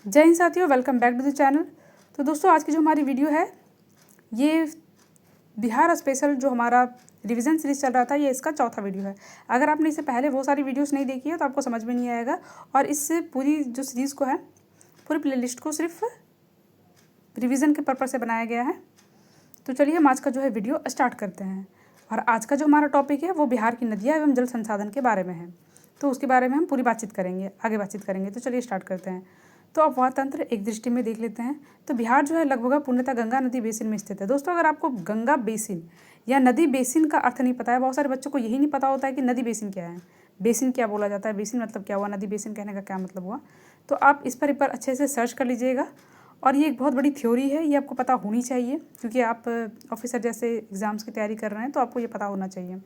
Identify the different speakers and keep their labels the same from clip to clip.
Speaker 1: जय हिंद साथियों, welcome back to the channel. तो दोस्तों, आज की जो हमारी वीडियो है ये बिहार स्पेशल जो हमारा रिवीजन सीरीज चल रहा था, ये इसका चौथा वीडियो है। अगर आपने इससे पहले वो सारी वीडियोस नहीं देखी है तो आपको समझ में नहीं आएगा, और इससे पूरी जो सीरीज़ को है, पूरी प्लेलिस्ट को सिर्फ रिवीजन के पर्पज़ से बनाया गया है। तो चलिए हम आज का जो है वीडियो स्टार्ट करते हैं। और आज का जो हमारा टॉपिक है वो बिहार की नदियाँ एवं जल संसाधन के बारे में है। तो उसके बारे में हम पूरी बातचीत करेंगे, आगे बातचीत करेंगे। तो चलिए स्टार्ट करते हैं। तो अफवाह तंत्र एक दृष्टि में देख लेते हैं। तो बिहार जो है लगभग पूर्णतः गंगा नदी बेसिन में स्थित है। दोस्तों, अगर आपको गंगा बेसिन या नदी बेसिन का अर्थ नहीं पता है, बहुत सारे बच्चों को यही नहीं पता होता है कि नदी बेसिन क्या है, बेसिन क्या बोला जाता है, बेसिन मतलब क्या हुआ, नदी बेसिन कहने का क्या मतलब हुआ। तो आप इस पर एक बार अच्छे से सर्च कर लीजिएगा। और ये एक बहुत बड़ी थ्योरी है, ये आपको पता होनी चाहिए, क्योंकि आप ऑफिसर जैसे एग्ज़ाम्स की तैयारी कर रहे हैं तो आपको ये पता होना चाहिए।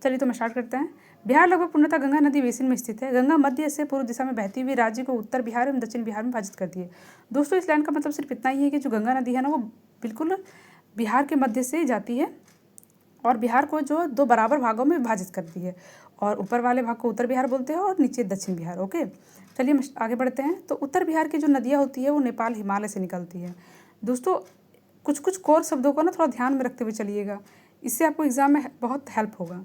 Speaker 1: चलिए तो मैं स्टार्ट करते हैं। बिहार लगभग पूर्णतः गंगा नदी बेसिन में स्थित है। गंगा मध्य से पूर्व दिशा में बहती हुई राज्य को उत्तर बिहार एवं दक्षिण बिहार में विभाजित करती है। दोस्तों, इस लाइन का मतलब सिर्फ इतना ही है कि जो गंगा नदी है ना, वो बिल्कुल बिहार के मध्य से जाती है और बिहार को जो दो बराबर भागों में विभाजित करती है, और ऊपर वाले भाग को उत्तर बिहार बोलते हैं और नीचे दक्षिण बिहार। ओके, चलिए हम आगे बढ़ते हैं। तो उत्तर बिहार की जो नदियाँ होती है वो नेपाल हिमालय से निकलती है। दोस्तों, कुछ कुछ कोर शब्दों को ना थोड़ा ध्यान में रखते हुए चलिएगा, इससे आपको एग्जाम में बहुत हेल्प होगा।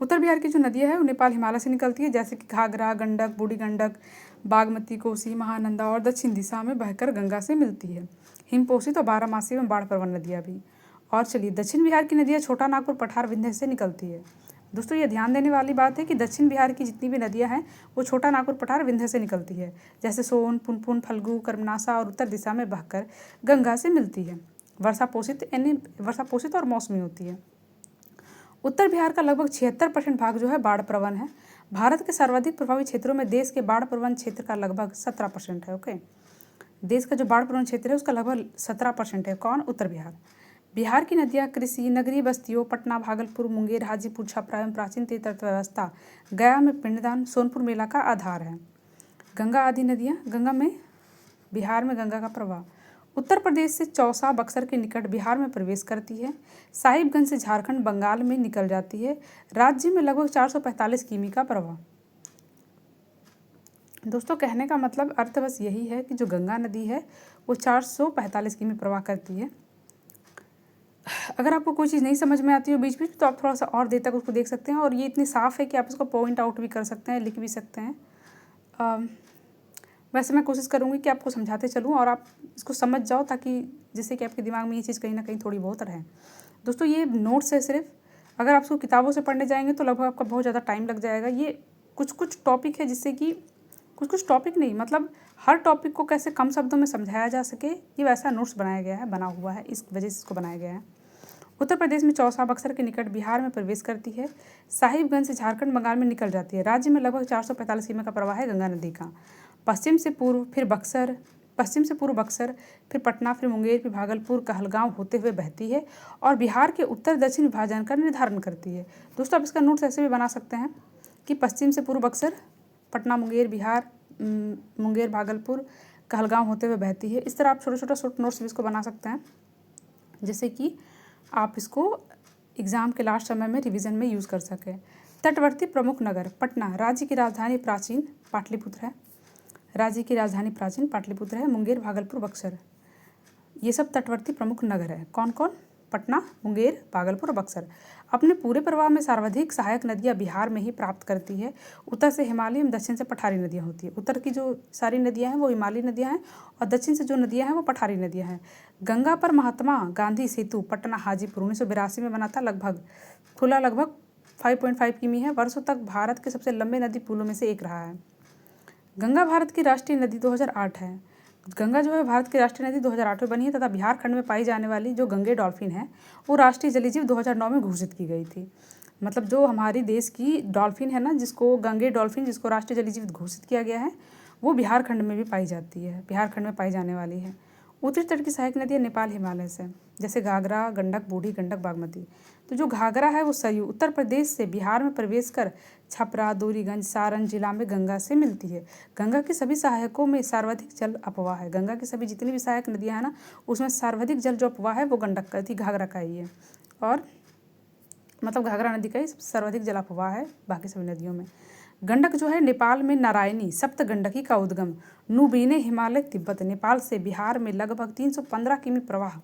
Speaker 1: उत्तर बिहार की जो नदियाँ है वो नेपाल हिमालय से निकलती है, जैसे कि घाघरा, गंडक, बूढ़ी गंडक, बागमती, कोसी, महानंदा, और दक्षिण दिशा में बहकर गंगा से मिलती है। हिमपोषित और बारहमासी एवं बाढ़ प्रवण नदियाँ भी। और चलिए, दक्षिण बिहार की नदियाँ छोटा नागपुर, पठार, विंध्य से निकलती है। दोस्तों, ये ध्यान देने वाली बात है कि दक्षिण बिहार की जितनी भी नदियाँ हैं वो छोटा नागपुर, पठार, विंध्य से निकलती है, जैसे सोन, पुनपुन, फल्गु, कर्मनासा, और उत्तर दिशा में बहकर गंगा से मिलती है। वर्षा पोषित यानी वर्षा पोषित और मौसमी होती है। उत्तर बिहार का लगभग 76% भाग जो है बाढ़ प्रवण है। भारत के सर्वाधिक प्रभावित क्षेत्रों में देश के बाढ़ प्रवण क्षेत्र का लगभग 17% है। ओके, देश का जो बाढ़ प्रवण क्षेत्र है उसका लगभग 17% है। कौन? उत्तर बिहार। बिहार की नदियाँ कृषि, नगरीय बस्तियों, पटना, भागलपुर, मुंगेर, हाजीपुर, छपरा एवं प्राचीन तीर्थ अर्थव्यवस्था, गया में पिंडदान, सोनपुर मेला का आधार है। गंगा आदि नदियाँ, गंगा में बिहार में गंगा का प्रवाह उत्तर प्रदेश से चौसा, बक्सर के निकट बिहार में प्रवेश करती है। साहिबगंज से झारखंड, बंगाल में निकल जाती है। राज्य में लगभग 445 किमी का प्रवाह। दोस्तों, कहने का मतलब अर्थ बस यही है कि जो गंगा नदी है वो 445 किमी प्रवाह करती है। अगर आपको कोई चीज़ नहीं समझ में आती हो बीच बीच, तो आप थोड़ा सा और देर तक उसको देख सकते हैं, और ये इतनी साफ़ है कि आप इसको पॉइंट आउट भी कर सकते हैं, लिख भी सकते हैं। वैसे मैं कोशिश करूँगी कि आपको समझाते चलूँ और आप इसको समझ जाओ, ताकि जिससे कि आपके दिमाग में ये चीज़ कहीं ना कहीं थोड़ी बहुत रहे। दोस्तों, ये नोट्स है सिर्फ, अगर आप इसको किताबों से पढ़ने जाएंगे तो लगभग आपका बहुत ज़्यादा टाइम लग जाएगा। ये कुछ कुछ टॉपिक है जिससे कि कुछ टॉपिक नहीं, मतलब हर टॉपिक को कैसे कम शब्दों में समझाया जा सके, ये वैसा नोट्स बनाया गया है, बना हुआ है, इस वजह से इसको बनाया गया है। उत्तर प्रदेश में चौसा, बक्सर के निकट बिहार में प्रवेश करती है। साहिबगंज से झारखंड, बंगाल में निकल जाती है। राज्य में लगभग 445 किमी का प्रवाह है गंगा नदी का। पश्चिम से पूर्व बक्सर, फिर पटना, फिर मुंगेर, फिर भागलपुर, कहलगांव होते हुए बहती है और बिहार के उत्तर दक्षिण विभाजन का निर्धारण करती है। दोस्तों, आप इसका नोट्स ऐसे भी बना सकते हैं कि पश्चिम से पूर्व बक्सर, पटना, मुंगेर, बिहार, मुंगेर, भागलपुर, कहलगांव होते हुए बहती है। इस तरह आप छोटे छोटे नोट्स भी इसको बना सकते हैं, जैसे कि आप इसको एग्ज़ाम के लास्ट समय में रिवीजन में यूज़ कर सकें। तटवर्ती प्रमुख नगर पटना, राज्य की राजधानी प्राचीन पाटलिपुत्र है। मुंगेर, भागलपुर, बक्सर, ये सब तटवर्ती प्रमुख नगर है। कौन कौन? पटना, मुंगेर, भागलपुर और बक्सर। अपने पूरे प्रवाह में सर्वाधिक सहायक नदियाँ बिहार में ही प्राप्त करती है। उत्तर से हिमालयी, दक्षिण से पठारी नदियाँ होती है। उत्तर की जो सारी नदियाँ हैं वो हिमालयी नदियाँ हैं, और दक्षिण से जो नदियाँ हैं वो पठारी नदियाँ हैं। गंगा पर महात्मा गांधी सेतु पटना हाजीपुर 1982 में बना था। खुला लगभग 5.5 किमी है। वर्षों तक भारत के सबसे लंबे नदी पुलों में से एक रहा है। गंगा भारत की राष्ट्रीय नदी 2008 है। गंगा जो है भारत की राष्ट्रीय नदी 2008 में बनी है, तथा बिहार खंड में पाई जाने वाली जो गंगे डॉल्फिन है वो राष्ट्रीय जलीय जीव 2009 में घोषित की गई थी। मतलब जो हमारी देश की डॉल्फिन है ना, जिसको गंगे डॉल्फिन, जिसको राष्ट्रीय जलीय जीव घोषित किया गया है, वो बिहार खंड में भी पाई जाती है, बिहार खंड में पाई जाने वाली है। उत्तरी तट की सहायक नदियाँ नेपाल हिमालय से, जैसे घाघरा, गंडक, बूढ़ी गंडक, बागमती। तो जो घाघरा है वो सरयू उत्तर प्रदेश से बिहार में प्रवेश कर छपरा, डोरीगंज, सारण जिला में गंगा से मिलती है। गंगा की सभी सहायकों में सर्वाधिक जल अपवाह है। गंगा की सभी जितनी भी सहायक नदियाँ हैं ना, उसमें सर्वाधिक जल जो अपवाह है वो गंडक का थी, घाघरा का ही है, और मतलब घाघरा नदी का ही सर्वाधिक जल अपवाह है बाकी सभी नदियों में। गंडक जो है नेपाल में नारायणी सप्त गंडकी का उद्गम नुबीने हिमालय तिब्बत नेपाल से बिहार में लगभग 315 किमी प्रवाह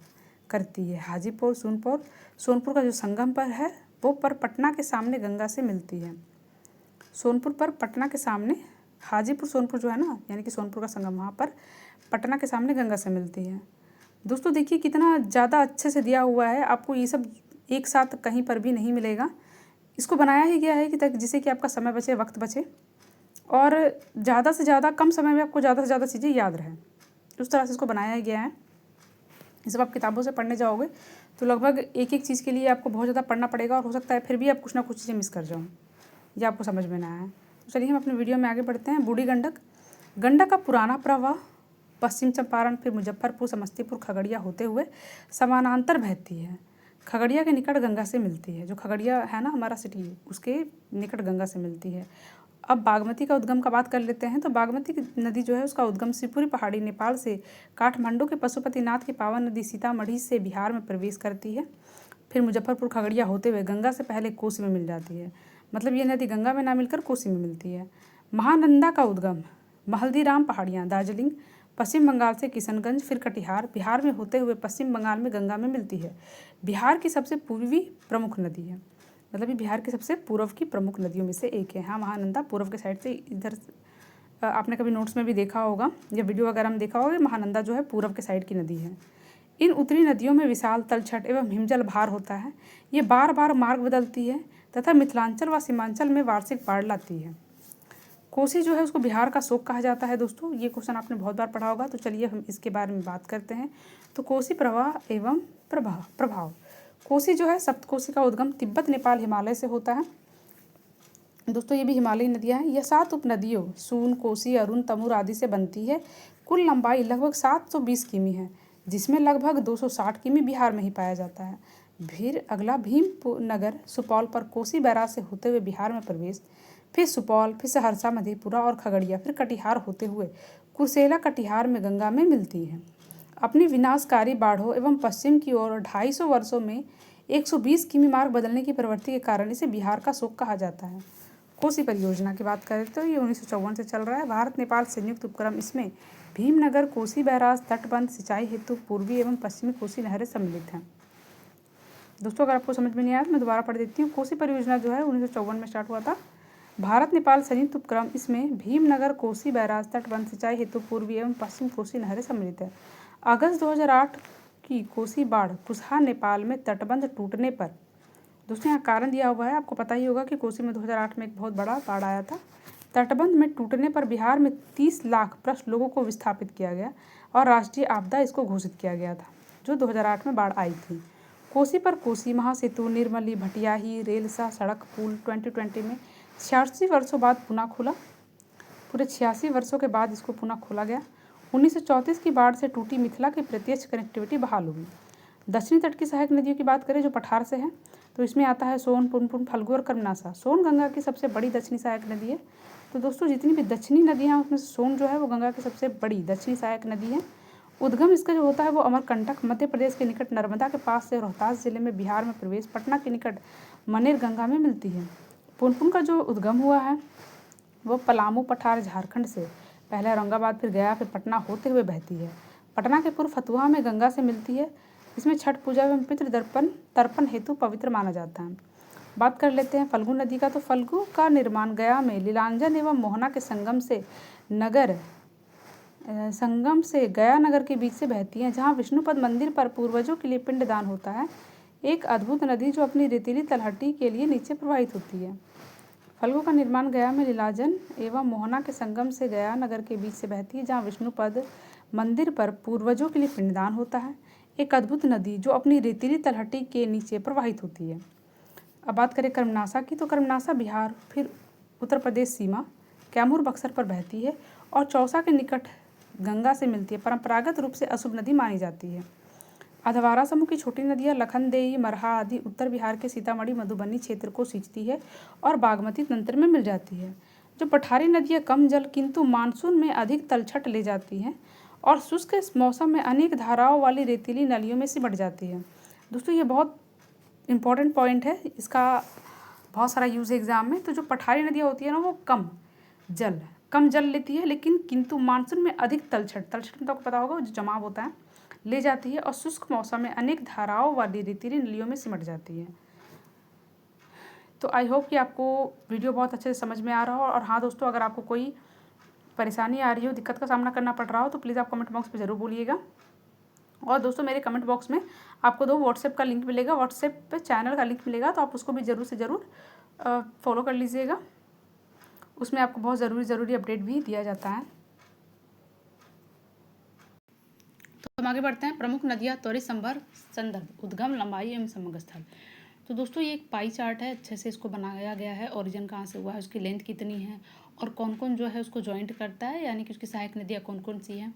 Speaker 1: करती है। हाजीपुर सोनपुर का जो संगम पर है वो पर पटना के सामने गंगा से मिलती है। सोनपुर पर पटना के सामने हाजीपुर सोनपुर जो है ना, यानी कि सोनपुर का संगम, वहाँ पर पटना के सामने गंगा से मिलती है। दोस्तों देखिए कितना ज़्यादा अच्छे से दिया हुआ है, आपको ये सब एक साथ कहीं पर भी नहीं मिलेगा। इसको बनाया ही गया है कि जिससे कि आपका समय बचे, वक्त बचे और ज़्यादा से ज़्यादा कम समय में आपको ज़्यादा से ज़्यादा चीज़ें याद रहें। उस तरह से इसको बनाया ही गया है। ये सब आप किताबों से पढ़ने जाओगे तो लगभग एक एक चीज़ के लिए आपको बहुत ज़्यादा पढ़ना पड़ेगा और हो सकता है फिर भी आप कुछ ना कुछ चीज़ें मिस कर जाओ या आपको समझ में ना आए। तो चलिए हम अपने वीडियो में आगे बढ़ते हैं। बूढ़ी गंडक। गंडक का पुराना प्रवाह पश्चिम चंपारण, फिर मुजफ्फरपुर, समस्तीपुर, खगड़िया होते हुए समानांतर बहती है। खगड़िया के निकट गंगा से मिलती है। जो खगड़िया है ना हमारा सिटी, उसके निकट गंगा से मिलती है। अब बागमती का उद्गम का बात कर लेते हैं। तो बागमती नदी जो है उसका उद्गम शिवपुरी पहाड़ी नेपाल से काठमांडू के पशुपतिनाथ की पावन नदी सीतामढ़ी से बिहार में प्रवेश करती है। फिर मुजफ्फरपुर, खगड़िया होते हुए गंगा से पहले कोसी में मिल जाती है। मतलब ये नदी गंगा में ना मिलकर कोसी में मिलती है। महानंदा का उद्गम महल्दीराम पहाड़ियाँ, दार्जिलिंग, पश्चिम बंगाल से किशनगंज, फिर कटिहार, बिहार में होते हुए पश्चिम बंगाल में गंगा में मिलती है। बिहार की सबसे पूर्वी प्रमुख नदी है। मतलब ये बिहार की सबसे पूर्व की प्रमुख नदियों में से एक है। हाँ, महानंदा पूर्व के साइड से इधर आपने कभी नोट्स में भी देखा होगा या वीडियो वगैरह में देखा होगा, महानंदा जो है पूर्व के साइड की नदी है। इन उत्तरी नदियों में विशाल तलछट एवं हिमजल भार होता है। ये बार बार मार्ग बदलती है तथा मिथिलांचल व सीमांचल में वार्षिक बाढ़ लाती है। कोसी जो है उसको बिहार का शोक कहा जाता है। दोस्तों ये क्वेश्चन आपने बहुत बार पढ़ा होगा, तो चलिए हम इसके बारे में बात करते हैं। तो कोसी प्रवाह एवं प्रभाव। कोसी जो है सप्तकोसी का उद्गम तिब्बत, नेपाल, हिमालय से होता है। दोस्तों ये भी हिमालयी नदियाँ हैं। यह 7 उपनदियों सोन, कोसी, अरुण, तमूर आदि से बनती है। कुल लंबाई लगभग 720 किमी है, जिसमें लगभग 260 किमी बिहार में ही पाया जाता है। फिर अगला भीमनगर सुपौल पर कोसी बैराज से होते हुए बिहार में प्रवेश, फिर सुपौल, फिर सहरसा, मधेपुरा और खगड़िया, फिर कटिहार होते हुए कुर्सेला कटिहार में गंगा में मिलती है। अपनी विनाशकारी बाढ़ों एवं पश्चिम की ओर 250 वर्षों में 120 किमी मार्ग बदलने की प्रवृत्ति के कारण इसे बिहार का शोक कहा जाता है। कोसी परियोजना की बात करें तो ये 1954 से चल रहा है। भारत नेपाल संयुक्त उपक्रम, इसमें भीमनगर, कोसी बैराज, तटबंध, सिंचाई हेतु पूर्वी एवं पश्चिमी कोसी नहरें सम्मिलित हैं। दोस्तों अगर आपको समझ में नहीं आया तो मैं दोबारा पढ़ देती हूँ। कोसी परियोजना जो है 1954 में स्टार्ट हुआ था। भारत नेपाल संयुक्त उपक्रम, इसमें भीमनगर, कोसी बैराज, तटबंध, सिंचाई हेतु पूर्वी एवं पश्चिम कोसी नहरें सम्मिलित है। अगस्त 2008 की कोसी बाढ़ कुसहा, नेपाल में तटबंध टूटने पर। दोस्तों यहाँ कारण दिया हुआ है, आपको पता ही होगा कि कोसी में 2008 में एक बहुत बड़ा बाढ़ आया था। तटबंध में टूटने पर बिहार में 30 लाख प्लस लोगों को विस्थापित किया गया और राष्ट्रीय आपदा इसको घोषित किया गया था, जो 2008 में बाढ़ आई थी। कोसी पर कोसी महासेतु, निर्मली, भटियाही, रेलसा सड़क पुल 2020 में 86 वर्षों बाद पुनः खुला। पूरे 86 वर्षों के बाद इसको पुनः खोला गया। 1934 की बाढ़ से टूटी मिथिला की प्रत्यक्ष कनेक्टिविटी बहाल हुई। दक्षिणी तट की सहायक नदियों की बात करें जो पठार से है, तो इसमें आता है सोन, पुनपुन, फल्गु और कर्मनासा। सोन गंगा की सबसे बड़ी दक्षिणी सहायक नदी है। तो दोस्तों जितनी भी दक्षिणी नदियाँ हैं उसमें से सोन जो है वो गंगा की सबसे बड़ी दक्षिणी सहायक नदी है। उद्गम इसका जो होता है वो अमरकंटक, मध्य प्रदेश के निकट नर्मदा के पास से रोहतास जिले में बिहार में प्रवेश, पटना के निकट मनेर गंगा में मिलती है। पुनपुन का जो उद्गम हुआ है वो पलामू, पठार, झारखंड से पहले औरंगाबाद, फिर गया, फिर पटना होते हुए बहती है। पटना के पूर्व फतुहा में गंगा से मिलती है। इसमें छठ पूजा एवं पितृ तर्पण हेतु पवित्र माना जाता है। बात कर लेते हैं फल्गु नदी का। तो फल्गु का निर्माण गया में लीलांजन एवं मोहना के संगम से गया नगर के बीच से बहती है, जहाँ विष्णुपद मंदिर पर पूर्वजों के लिए पिंडदान होता है। एक अद्भुत नदी जो अपनी रेतीली तलहटी के लिए नीचे प्रवाहित होती है। फल्गु का निर्माण गया में लीलांजन एवं मोहना के संगम से गया नगर के बीच से बहती है, जहाँ विष्णुपद मंदिर पर पूर्वजों के लिए पिंडदान होता है। एक अद्भुत नदी जो अपनी रेतीली तलहटी के नीचे प्रवाहित होती है। अब बात करें कर्मनासा की। तो कर्मनासा बिहार फिर उत्तर प्रदेश सीमा कैमूर, बक्सर पर बहती है और चौसा के निकट गंगा से मिलती है। परंपरागत रूप से अशुभ नदी मानी जाती है। अधवारा समूह की छोटी नदियाँ लखनदेई, मरहा आदि उत्तर बिहार के सीतामढ़ी, मधुबनी क्षेत्र को सींचती है और बागमती तंत्र में मिल जाती है। जो पठारी नदियाँ कम जल किंतु मानसून में अधिक तलछट ले जाती हैं और शुष्क मौसम में अनेक धाराओं वाली रेतीली नलियों में सिमट जाती है। दोस्तों ये बहुत इम्पॉर्टेंट पॉइंट है, इसका बहुत सारा यूज़ है एग्ज़ाम में। तो जो पठारी नदियाँ होती है ना वो कम जल लेती है, लेकिन किंतु मानसून में अधिक तलछट में तो आपको पता होगा जो जमाव होता है ले जाती है, और शुष्क मौसम में अनेक धाराओं वाली रेतीली नदियों में सिमट जाती है। तो आई होप कि आपको वीडियो बहुत अच्छे से समझ में आ रहा हो। और हाँ दोस्तों, अगर आपको कोई परेशानी आ रही हो, दिक्कत का सामना करना पड़ रहा हो, तो प्लीज़ आप कमेंट बॉक्स में ज़रूर बोलिएगा। और दोस्तों मेरे कमेंट बॉक्स में आपको 2 व्हाट्सएप का लिंक मिलेगा, व्हाट्सएप पे चैनल का लिंक मिलेगा, तो आप उसको भी ज़रूर से ज़रूर फॉलो कर लीजिएगा। उसमें आपको बहुत ज़रूरी अपडेट भी दिया जाता है। तो हम आगे बढ़ते हैं। प्रमुख नदियाँ, त्वरित संदर्भ, उद्गम, लंबाई एवं समग्र स्थल। तो दोस्तों ये एक पाई चार्ट है, अच्छे से इसको बनाया गया है। ओरिजिन कहाँ से हुआ है, उसकी लेंथ कितनी है, और कौन कौन जो है उसको जॉइंट करता है, यानी कि उसकी सहायक नदियाँ कौन कौन सी हैं,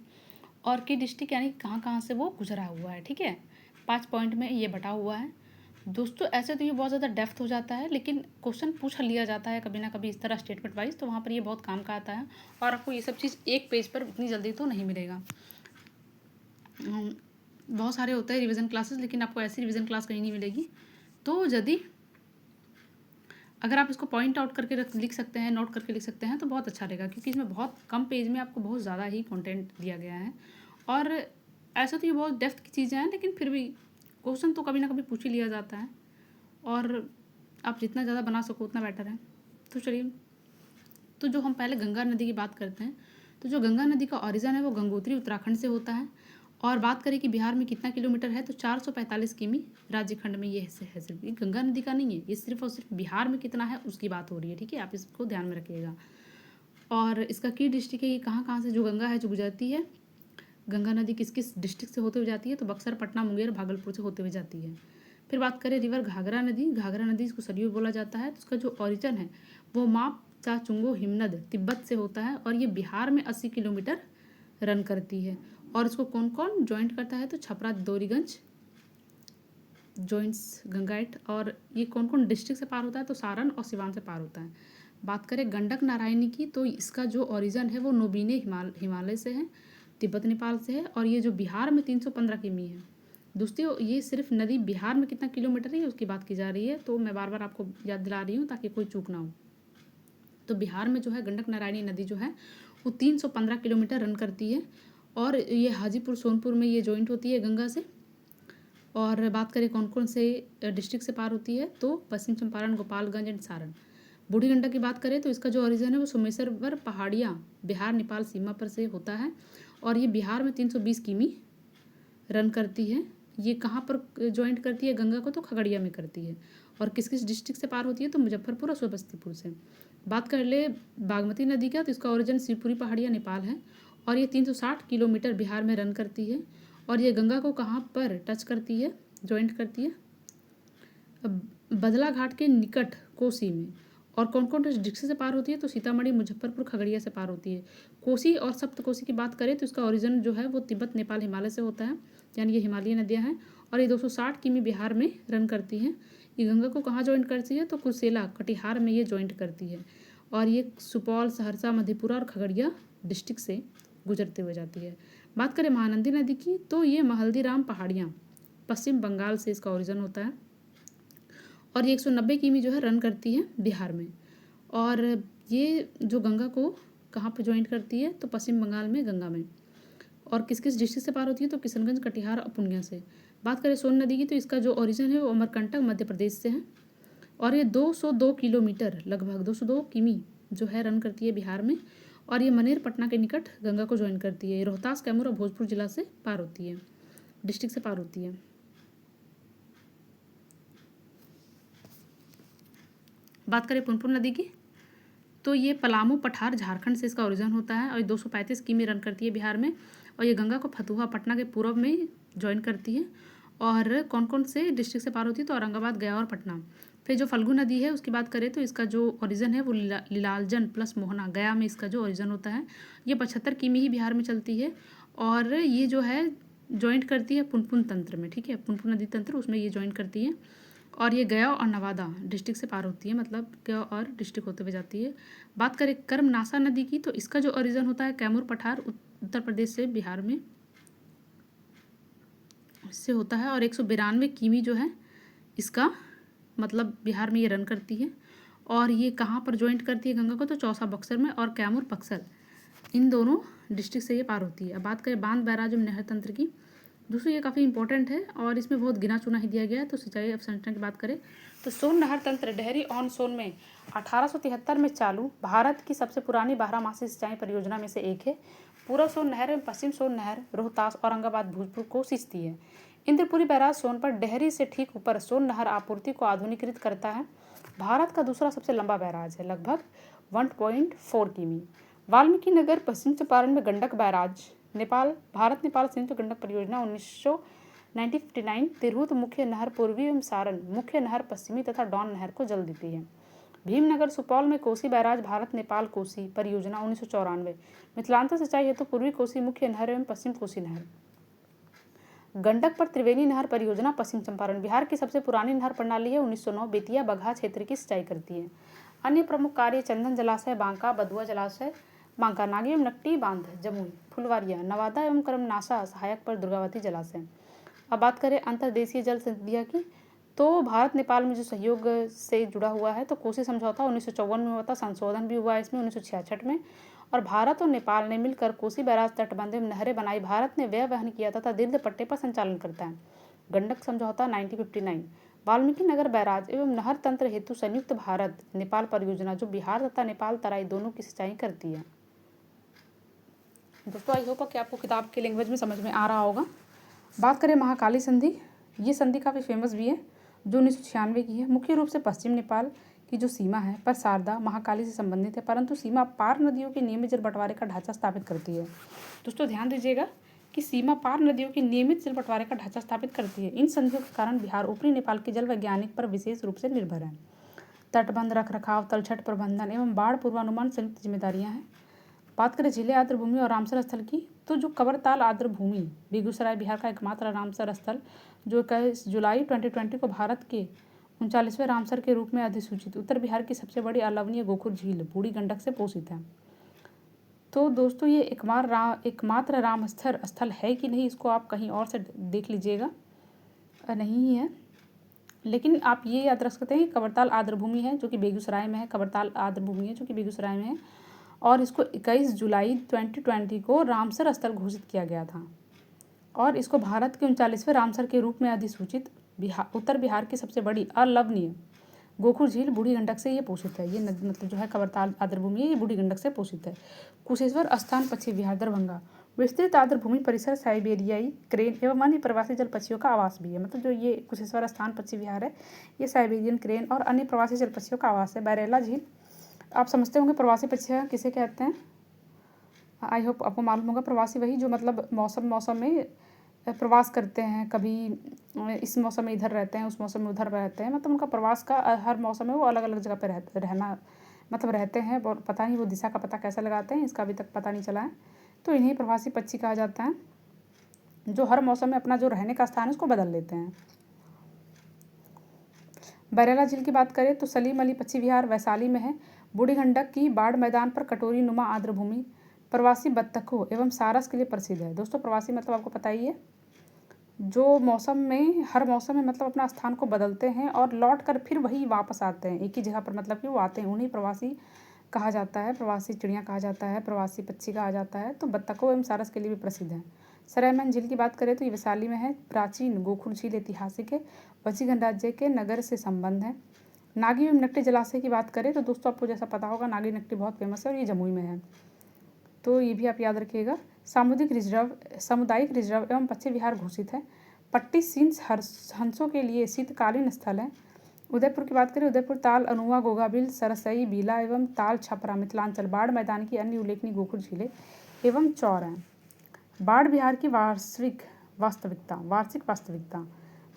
Speaker 1: और की डिस्ट्रिक्ट यानी कहाँ कहाँ से वो गुजरा हुआ है। ठीक है, 5 पॉइंट में ये बटा हुआ है। दोस्तों ऐसे तो ये बहुत ज़्यादा डेप्थ हो जाता है, लेकिन क्वेश्चन पूछ लिया जाता है कभी ना कभी इस तरह स्टेटमेंट वाइज, तो वहाँ पर ये बहुत काम का आता है। और आपको ये सब चीज़ एक पेज पर इतनी जल्दी तो नहीं मिलेगा। बहुत सारे होते हैं रिवीजन क्लासेस, लेकिन आपको ऐसी रिवीजन क्लास कहीं नहीं मिलेगी। तो यदि अगर आप इसको पॉइंट आउट करके लिख सकते हैं, नोट करके लिख सकते हैं, तो बहुत अच्छा रहेगा, क्योंकि इसमें बहुत कम पेज में आपको बहुत ज़्यादा ही कंटेंट दिया गया है। और ऐसा तो ये बहुत डेप्थ की चीज़ें हैं, लेकिन फिर भी क्वेश्चन तो कभी ना कभी पूछ ही लिया जाता है, और आप जितना ज़्यादा बना सको उतना बेटर है। तो चलिए, तो जो हम पहले गंगा नदी की बात करते हैं, तो जो गंगा नदी का ओरिजिन है वो गंगोत्री उत्तराखंड से होता है। और बात करें कि बिहार में कितना किलोमीटर है, तो 445 किमी राज्य खंड में ये है। सिर्फ ये गंगा नदी का नहीं है, ये सिर्फ और सिर्फ बिहार में कितना है उसकी बात हो रही है। ठीक है, आप इसको ध्यान में रखिएगा। और इसका की डिस्ट्रिक्ट है, ये कहाँ कहाँ से जो गंगा है जो गुजरती है, गंगा नदी किस किस डिस्ट्रिक्ट से होते हुए जाती है, तो बक्सर, पटना, मुंगेर, भागलपुर से होते हुए जाती है। फिर बात करें रिवर घाघरा नदी इसको सरयू बोला जाता है। तो उसका जो ओरिजिन है वो माप चाचुंगो हिमनद तिब्बत से होता है, और ये बिहार में 80 किलोमीटर रन करती है। और इसको कौन कौन जॉइंट करता है, तो छपरा, दोरीगंज जॉइंट्स गंगाइट। और ये कौन कौन डिस्ट्रिक्ट से पार होता है, तो सारण और सिवान से पार होता है। बात करें गंडक नारायणी की, तो इसका जो ओरिजिन है वो नोबिने हिमालय से है, तिब्बत नेपाल से है, और ये जो बिहार में 315 किमी है। दोस्तों ये सिर्फ नदी बिहार में कितना किलोमीटर है उसकी बात की जा रही है, तो मैं बार बार आपको याद दिला रही हूँ ताकि कोई चूक ना हो। तो बिहार में जो है गंडक नारायणी नदी जो है वो 315 किलोमीटर रन करती है, और ये हाजीपुर सोनपुर में ये जॉइंट होती है गंगा से। और बात करें कौन कौन से डिस्ट्रिक्ट से पार होती है, तो पश्चिम चंपारण, गोपालगंज एंड सारण। बूढ़ी गंडक की बात करें तो इसका जो ओरिजिन है वो सोमेश्वर पहाड़ियाँ बिहार नेपाल सीमा पर से होता है, और ये बिहार में 320 किमी रन करती है। ये कहाँ पर ज्वाइंट करती है गंगा को, तो खगड़िया में करती है। और किस किस डिस्ट्रिक्ट से पार होती है, तो मुजफ्फरपुर और समस्तीपुर से। बात कर ले बागमती नदी का, तो इसका ओरिजिन शिवपुरी पहाड़ियाँ नेपाल है, और ये 360 किलोमीटर बिहार में रन करती है। और ये गंगा को कहाँ पर टच करती है, ज्वाइंट करती है, बदला घाट के निकट कोसी में। और कौन कौन डिस्ट्रिक्ट से पार होती है, तो सीतामढ़ी, मुजफ्फरपुर, खगड़िया से पार होती है। कोसी और सप्त कोसी की बात करें तो इसका ओरिजिन जो है वो तिब्बत, नेपाल, हिमालय से होता है, यानी ये हिमालयी नदियाँ हैं। और ये 260 किमी बिहार में रन करती हैं। ये गंगा को कहाँ ज्वाइंट करती है, तो कुर्सेला, कटिहार में ये ज्वाइंट करती है। और ये सुपौल, सहरसा, मधेपुरा और खगड़िया डिस्ट्रिक्ट से गुजरते हुए जाती है। बात करें महानंदी नदी की, तो ये महल्दीराम पहाड़ियाँ पश्चिम बंगाल से इसका ओरिजिन होता है, और ये 190 किमी जो है रन करती है बिहार में। और ये जो गंगा को कहाँ पे ज्वाइंट करती है, तो पश्चिम बंगाल में गंगा में। और किस किस डिस्ट्रिक्ट से पार होती है, तो किशनगंज, कटिहार और पूर्णिया से। बात करें सोन नदी की, तो इसका जो ओरिजिन है वो अमरकंटक मध्य प्रदेश से है, और ये 202 किलोमीटर लगभग 202 किमी जो है रन करती है बिहार में। और ये मनेर, पटना के निकट गंगा को ज्वाइन करती है। ये रोहतास, कैमूर और भोजपुर जिला से पार होती है, डिस्ट्रिक्ट से पार होती है। बात करें पुनपुन नदी की, तो ये पलामू, पठार, झारखंड से इसका ओरिजिन होता है, और ये 235 किमी रन करती है बिहार में। और ये गंगा को फतुहा, पटना के पूर्व में ज्वाइन करती है। और कौन कौन से डिस्ट्रिक्ट से पार होती है, तो औरंगाबाद, गया और पटना। फिर जो फल्गु नदी है उसकी बात करें तो इसका जो ओरिजिन है वो लीलाजन प्लस मोहना, गया में इसका जो ओरिजिन होता है। ये 75 किमी ही बिहार में चलती है, और ये जो है ज्वाइंट करती है पुनपुन तंत्र में। ठीक है, पुनपुन नदी तंत्र उसमें ये ज्वाइंट करती है। और ये गया और नवादा डिस्ट्रिक्ट से पार होती है, मतलब गया और डिस्ट्रिक्ट होते हुए जाती है। बात करें कर्मनासा नदी की, तो इसका जो ओरिजिन होता है कैमूर, पठार, उत्तर प्रदेश से बिहार में से होता है, और 192 किमी जो है इसका मतलब बिहार में ये रन करती है। और ये कहाँ पर ज्वाइंट करती है गंगा को, तो चौसा बक्सर में और कैमूर बक्सर, इन दोनों डिस्ट्रिक्ट से ये पार होती है। अब बात करें बांध बैराज एवं नहर तंत्र की, दोस्तों ये काफ़ी इंपॉर्टेंट है और इसमें बहुत गिना चुना ही दिया गया है। तो सिंचाई अवसंरचना की बात करें तो सोन नहर तंत्र डेहरी ऑन सोन में 1873 में चालू भारत की सबसे पुरानी बारहमासी सिंचाई परियोजना में से एक है। पूर्व सोन नहर एवं पश्चिम सोन नहर रोहतास, औरंगाबाद, भोजपुर को सिंचती है। इंद्रपुरी बैराज सोनपुर डेहरी से ठीक ऊपर सोन नहर आपूर्ति को आधुनिकीकृत करता है। भारत का दूसरा सबसे लंबा बैराज है, लगभग 1.4 किमी। वाल्मीकि नगर पश्चिम चंपारण में गंडक बैराज, नेपाल, भारत नेपाल संयुक्त गंडक परियोजना 1959। तिरहुत मुख्य नहर पूर्वी एवं सारण मुख्य नहर पश्चिमी तथा डॉन नहर को जल देती है। भीमनगर सुपौल में कोसी बैराज भारत नेपाल कोसी परियोजना 1994। मिथिलांचल सिंचाई हेतु पूर्वी कोसी मुख्य नहर एवं पश्चिम कोसी नहर। गंडक पर त्रिवेणी नहर परियोजना पश्चिम चंपारण बिहार की सबसे पुरानी नहर प्रणाली है, 1909। बेतिया बगहा क्षेत्र की सिंचाई करती है। अन्य प्रमुख कार्य चंदन जलाशय बांका, बदुआ जलाशय बांका, नागी एवं नकटी बांध जमुई, फुलवारिया, नवादा एवं करमनासा सहायक पर दुर्गावती जलाशय। अब बात करें अंतर्देशीय जल संधियाँ की, तो भारत नेपाल में जो सहयोग से जुड़ा हुआ है, तो कोसी समझौता 1954 में हुआ था, संशोधन भी हुआ इसमें 1966 में। और भारत और नेपाल ने मिलकर कोसी बैराज तटबंध में नहरें बनाई। भारत ने व्यय वहन किया तथा दीर्घ पट्टे पर संचालन करता है। गंडक समझौता 1959। वाल्मीकि नगर बैराज एवं नहर तंत्र हेतु संयुक्त भारत नेपाल परियोजना जो बिहार तथा नेपाल तराई दोनों की सिंचाई करती है। दोस्तों आई होप कि आपको किताब के लैंग्वेज में समझ में आ रहा होगा। बात करें महाकाली संधि, ये संधि काफ़ी फेमस भी है जो 1996 की है। मुख्य रूप से पश्चिम नेपाल की जो सीमा है पर शारदा महाकाली से संबंधित है, परंतु सीमा पार नदियों के नियमित जल बंटवारे का ढांचा स्थापित करती है। दोस्तों ध्यान दीजिएगा कि सीमा पार नदियों के नियमित जल बंटवारे का ढांचा स्थापित करती है। इन संधियों के कारण बिहार ऊपरी नेपाल के जल वैज्ञानिक पर विशेष रूप से निर्भर है। तटबंध रखरखाव, तलछट प्रबंधन एवं बाढ़ पूर्वानुमान संयुक्त जिम्मेदारियाँ हैं। बात करें जिले आर्द्र भूमि और रामसर स्थल की, तो जो कवरताल आर्द्र भूमि बेगूसराय बिहार का एकमात्र रामसर स्थल जो 21 जुलाई 2020 को भारत के 39वें रामसर के रूप में अधिसूचित उत्तर बिहार की सबसे बड़ी अलवनीय गोखुर झील बूढ़ी गंडक से पोषित है। तो दोस्तों ये एकमात्र रामसर स्थल है कि नहीं, इसको आप कहीं और से देख लीजिएगा, नहीं ही है। लेकिन आप ये याद रख सकते हैं कि कवरताल आर्द्र भूमि है जो कि बेगूसराय में है, कवरताल आर्द्र भूमि है जो कि बेगूसराय में है, और इसको 21 जुलाई 2020 को रामसर स्थल घोषित किया गया था और इसको भारत के 39वें रामसर के रूप में अधिसूचित उत्तर बिहार की सबसे बड़ी अलवनीय गोखुर झील बूढ़ी गंडक से ये पोषित है। ये नदी मतलब जो है कवरताल आर्द्र भूमि है, ये बूढ़ी गंडक से पोषित है। कुशेश्वर स्थान पक्षी विहार दरभंगा विस्तृत आर्द्र भूमि परिसर साइबेरियाई क्रेन एवं अन्य प्रवासी जल पक्षियों का आवास भी है। मतलब जो ये कुशेश्वर स्थान पक्षी विहार है ये साइबेरियन क्रेन और अन्य प्रवासी जल पक्षियों का आवास है। बैरेला झील, आप समझते होंगे प्रवासी पक्षी किसे कहते हैं, आई होप आपको मालूम होगा। प्रवासी वही जो मतलब मौसम में प्रवास करते हैं, कभी इस मौसम में इधर रहते हैं, उस मौसम में उधर रहते हैं, मतलब उनका प्रवास का हर मौसम में वो अलग अलग जगह पर रहना मतलब रहते हैं। और पता नहीं वो दिशा का पता कैसे लगाते हैं, इसका अभी तक पता नहीं चला है। तो इन्हीं प्रवासी पक्षी कहा जाता है जो हर मौसम में अपना जो रहने का स्थान है उसको बदल लेते हैं। बैरेला झील की बात करें तो सलीम अली पक्षी विहार वैशाली में है। बूढ़ी गंडक की बाढ़ मैदान पर कटोरी नुमा आर्द्र भूमि प्रवासी बत्तखों एवं सारस के लिए प्रसिद्ध है। दोस्तों प्रवासी मतलब आपको पता ही है जो मौसम में हर मौसम में मतलब अपना स्थान को बदलते हैं और लौट कर फिर वही वापस आते हैं एक ही जगह पर, मतलब कि वो आते हैं, उन्हीं प्रवासी कहा जाता है, प्रवासी चिड़िया कहा जाता है, प्रवासी पक्षी कहा जाता है। तो बत्तखों एवं सारस के लिए भी प्रसिद्ध है। सरायमान झील की बात करें तो ये वैशाली में है। प्राचीन गोखुर झील ऐतिहासिक है, वची गणराज्य के नगर से संबंध है। नागी एवं नकटी जलाशय की बात करें तो दोस्तों आपको जैसा पता होगा नागी नकटी बहुत फेमस है और ये जमुई में है, तो ये भी आप याद रखिएगा। सामुदायिक रिजर्व एवं पक्षी विहार घोषित है। पट्टी सीन्स हंसों के लिए शीतकालीन स्थल है। उदयपुर की बात करें, उदयपुर ताल, अनुआ, गोगाबिल, सरसई, बीला एवं ताल छपरा मिथिलांचल बाढ़ मैदान की अन्य उल्लेखनीय गोखुर झीलें एवं चौर हैं। बाढ़ बिहार की वार्षिक वास्तविकता।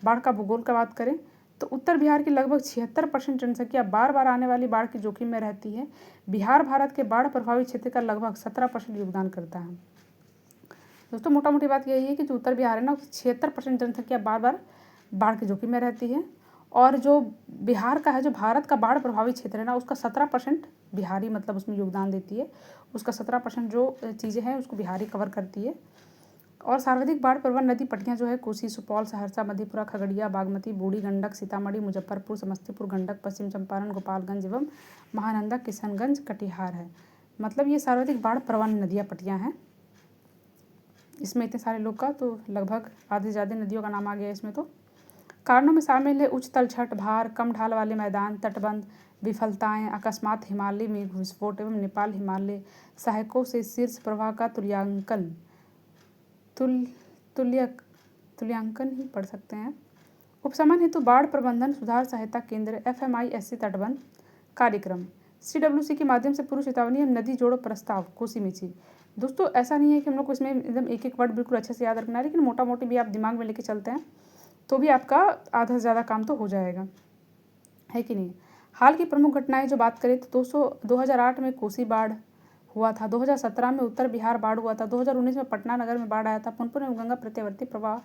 Speaker 1: बाढ़ का भूगोल का बात करें तो उत्तर बिहार की लगभग 76% जनसंख्या बार बार आने वाली बाढ़ के जोखिम में रहती है। बिहार भारत के बाढ़ प्रभावित क्षेत्र का लगभग 17% योगदान करता है। दोस्तों मोटा मोटी बात यही है कि जो उत्तर बिहार है ना 76% जनसंख्या बार बार बाढ़ के जोखिम में रहती है, और जो बिहार का है जो भारत का बाढ़ प्रभावित क्षेत्र है ना उसका 17% बिहारी मतलब उसमें योगदान देती है। उसका 17% जो चीज़ें हैं उसको बिहारी कवर करती है। और सर्वाधिक बाढ़ प्रवण नदी पटियाँ जो है कोसी, सुपौल, सहरसा, मधेपुरा, खगड़िया, बागमती, बूढ़ी गंडक, सीतामढ़ी, मुजफ्फरपुर, समस्तीपुर, गंडक, पश्चिम चंपारण, गोपालगंज एवं महानंदा, किशनगंज, कटिहार है। मतलब ये सर्वाधिक बाढ़ प्रवण नदियाँ पटियाँ हैं। इसमें इतने सारे लोग का तो लगभग आधे से ज़्यादा नदियों का नाम आ गया इसमें। तो कारणों में शामिल है उच्च तलछट, भार, कम ढाल वाले मैदान, तटबंध, विफलताएं, अकस्मात हिमालय में विस्फोट एवं नेपाल हिमालय सहायकों से शीर्ष प्रवाह का तुल्यांकन ही पढ़ सकते हैं। उपशमन हेतु बाढ़ प्रबंधन सुधार सहायता केंद्र FMISC तटबंध कार्यक्रम CWC के माध्यम से पूर्व चेतावनी एवं नदी जोड़ो प्रस्ताव कोसी मेची। दोस्तों ऐसा नहीं है कि हम लोग को इसमें एकदम एक एक वर्ड बिल्कुल अच्छे से याद रखना है, लेकिन मोटा मोटी भी आप दिमाग में लेके चलते हैं तो भी आपका आधा से ज़्यादा काम तो हो जाएगा, है कि नहीं। हाल की प्रमुख घटनाएं जो बात करें तो दोस्तों 2008 में कोसी बाढ़ हुआ था, 2017 में उत्तर बिहार बाढ़ हुआ था, 2019 में पटना नगर में बाढ़ आया था, पुनपुन एवं गंगा प्रत्यावर्ती प्रवाह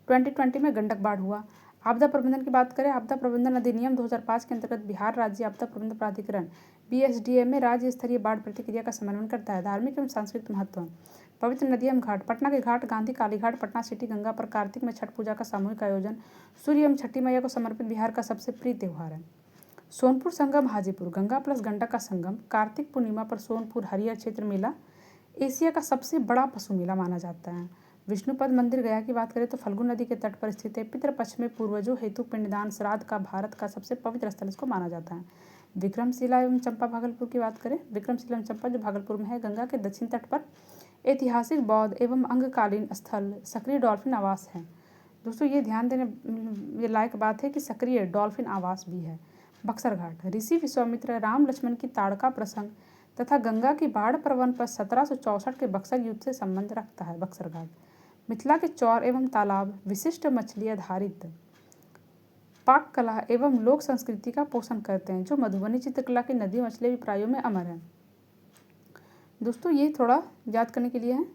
Speaker 1: 2020 में गंडक बाढ़ हुआ। आपदा प्रबंधन की बात करें, आपदा प्रबंधन अधिनियम 2005 के अंतर्गत बिहार राज्य आपदा प्रबंधन प्राधिकरण BSDA में राज्य स्तरीय बाढ़ प्रतिक्रिया का समन्वय करता है। धार्मिक एवं सांस्कृतिक महत्व, पवित्र नदी एवं घाट, पटना के घाट गांधी कालीघाट, पटना सिटी गंगा पर कार्तिक में छठ पूजा का सामूहिक आयोजन सूर्य एवं छठी मैया को समर्पित बिहार का सबसे प्रिय त्यौहार है। सोनपुर संगम हाजीपुर, गंगा प्लस गंडक का संगम, कार्तिक पूर्णिमा पर सोनपुर हरियर क्षेत्र मेला एशिया का सबसे बड़ा पशु मेला माना जाता है। विष्णुपद मंदिर गया की बात करें तो फल्गु नदी के तट पर स्थित है। पितृपक्ष में पूर्वजों हेतु पिंडदान श्राद्ध का भारत का सबसे पवित्र स्थल इसको माना जाता है। विक्रमशिला एवं चंपा भागलपुर की बात करें, विक्रमशिला एवं चंपा जो भागलपुर में है, गंगा के दक्षिण तट पर ऐतिहासिक बौद्ध एवं अंगकालीन स्थल सक्रिय डॉल्फिन आवास है। दोस्तों ये ध्यान देने ये लायक बात है कि सक्रिय डॉल्फिन आवास भी है। बक्सर घाट, ऋषि विश्वामित्र राम लक्ष्मण की ताड़का प्रसंग तथा गंगा की बाढ़ प्रवण पर 1764 के बक्सर युद्ध से संबंध रखता है। बक्सर घाट मिथिला के चौर एवं तालाब विशिष्ट मछली आधारित पाक कला एवं लोक संस्कृति का पोषण करते हैं, जो मधुबनी चित्रकला की नदी मछली अभिप्रायों में अमर है। दोस्तों ये थोड़ा याद करने के लिए है।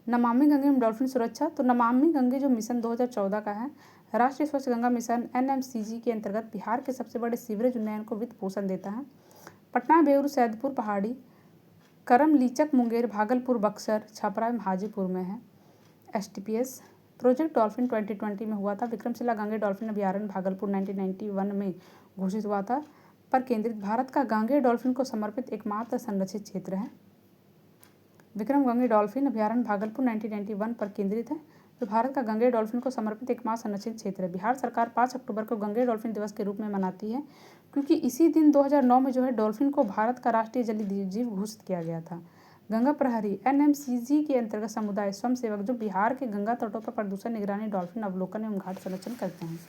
Speaker 1: नमामि गंगे एवं डॉल्फिन सुरक्षा, तो नमामि गंगे जो मिशन 2014 का है, राष्ट्रीय स्वच्छ गंगा मिशन NMCG के अंतर्गत बिहार के सबसे बड़े सीवरेज उन्नयन को वित्त पोषण देता है। पटना, बेउर, सैदपुर, पहाड़ी, करम, लीचक, मुंगेर, भागलपुर, बक्सर, छपरा एवं हाजीपुर में है। STPS प्रोजेक्ट डॉल्फिन 2020 में हुआ था। विक्रमशिला गांगे डॉल्फिन अभयारण्य भागलपुर 1991 में घोषित हुआ था, पर केंद्रित भारत का गांगे डॉल्फिन को समर्पित एकमात्र संरक्षित क्षेत्र है। विक्रम गंगे डॉल्फिन अभयारण्य भागलपुर 1991 पर केंद्रित है, जो भारत का गंगे डॉल्फिन को समर्पित एकमात्र संरक्षित क्षेत्र है। बिहार सरकार 5 अक्टूबर को गंगे डॉल्फिन दिवस के रूप में मनाती है, क्योंकि इसी दिन 2009 में जो है डॉल्फिन को भारत का राष्ट्रीय जलीय जीव घोषित किया गया था। गंगा प्रहरी NMCG के अंतर्गत समुदाय स्वयंसेवक जो बिहार के गंगा तटों पर प्रदूषण निगरानी, डॉल्फिन अवलोकन एवं घाट संरक्षण करते हैं।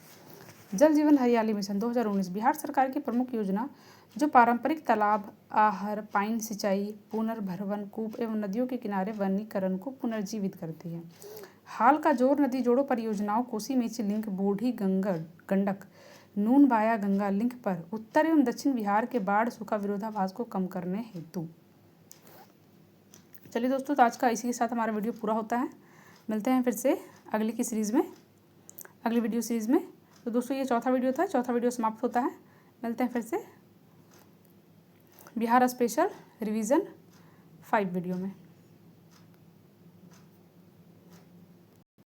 Speaker 1: जल जीवन हरियाली मिशन 2019 बिहार सरकार की प्रमुख योजना जो पारंपरिक तालाब, आहर, पाइन सिंचाई, पुनर्भरण कूप एवं नदियों के किनारे वनीकरण को पुनर्जीवित करती है। हाल का जोर नदी जोड़ो परियोजनाओं कोसी मेची लिंक, बूढ़ी गंडक, नून बाया गंगा लिंक पर उत्तर एवं दक्षिण बिहार के बाढ़ सूखा विरोधाभास को कम करने हेतु। चलिए दोस्तों, तो आज का इसी के साथ हमारा वीडियो पूरा होता है। मिलते हैं फिर से अगली की सीरीज़ में, अगली वीडियो सीरीज़ में। तो दोस्तों ये चौथा वीडियो था, चौथा वीडियो समाप्त होता है। मिलते हैं फिर से बिहार स्पेशल रिवीजन 5 वीडियो में।